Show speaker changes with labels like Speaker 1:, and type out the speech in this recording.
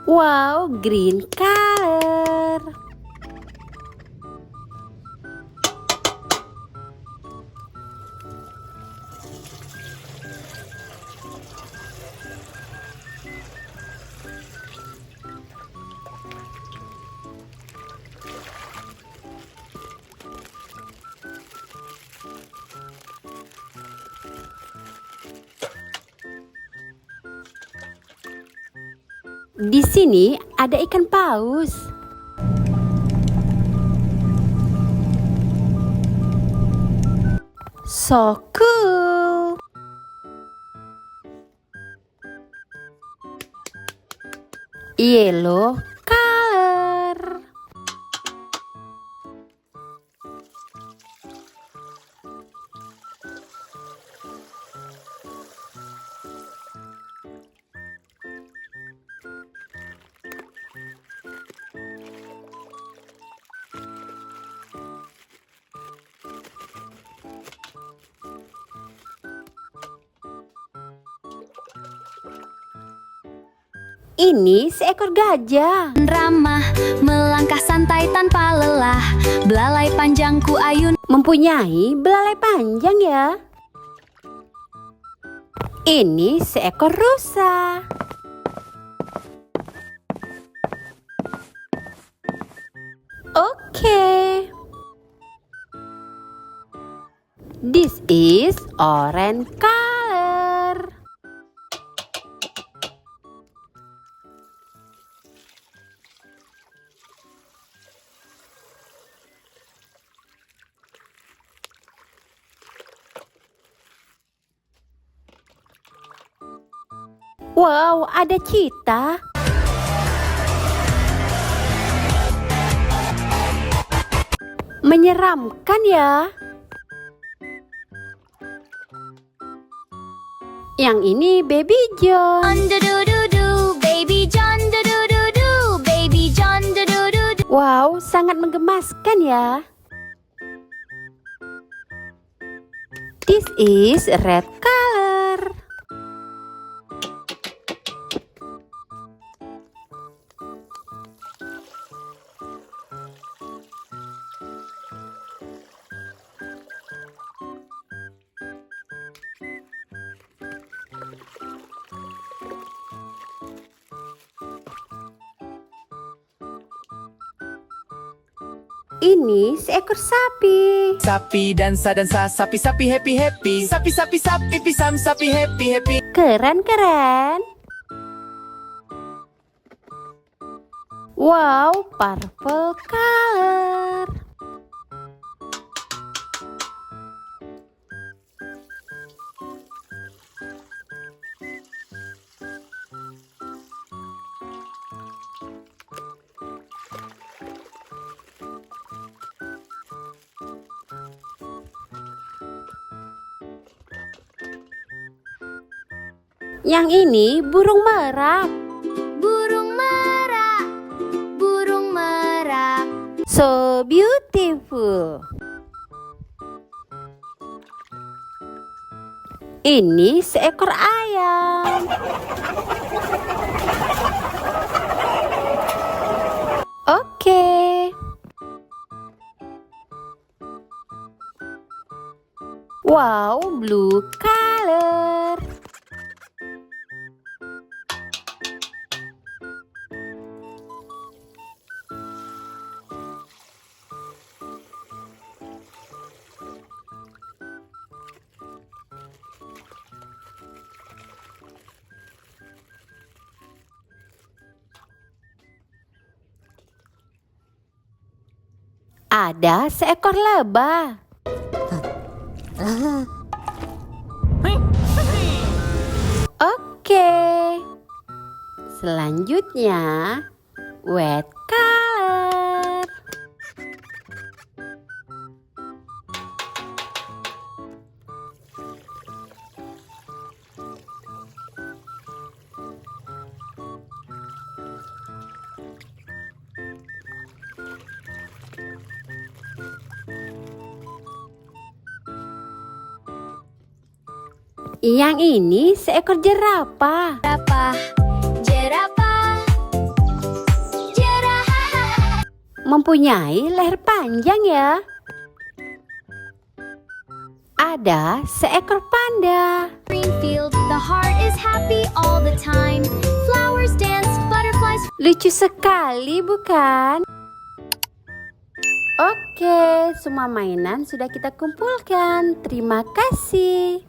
Speaker 1: Wow, green color. Di sini ada ikan paus. So cool. Yellow color. Ini seekor gajah.
Speaker 2: Ramah, melangkah santai tanpa lelah. Belalai panjangku ayun.
Speaker 1: Mempunyai belalai panjang ya. Ini seekor rusa. Oke. This is orange color. Wow, ada cheetah. Menyeramkan ya. Yang ini Baby John.
Speaker 2: Baby John, Baby John,
Speaker 1: Wow, sangat menggemaskan ya. This is red color. Ini seekor sapi.
Speaker 3: Sapi dansa, sapi happy. Sapi pisam, sapi happy.
Speaker 1: Keren. Wow, purple color. Yang ini burung merak.
Speaker 2: Burung merak.
Speaker 1: So beautiful. Ini seekor ayam. Oke. Wow, blue color. Ada seekor lebah. Oke. Selanjutnya, white color. Yang ini seekor jerapah.
Speaker 2: Jerapah.
Speaker 1: mempunyai leher panjang ya. Ada seekor panda.
Speaker 2: Green field, the heart is happy all the time. Flowers dance, butterflies.
Speaker 1: Lucu sekali bukan? Oke, semua mainan sudah kita kumpulkan. Terima kasih.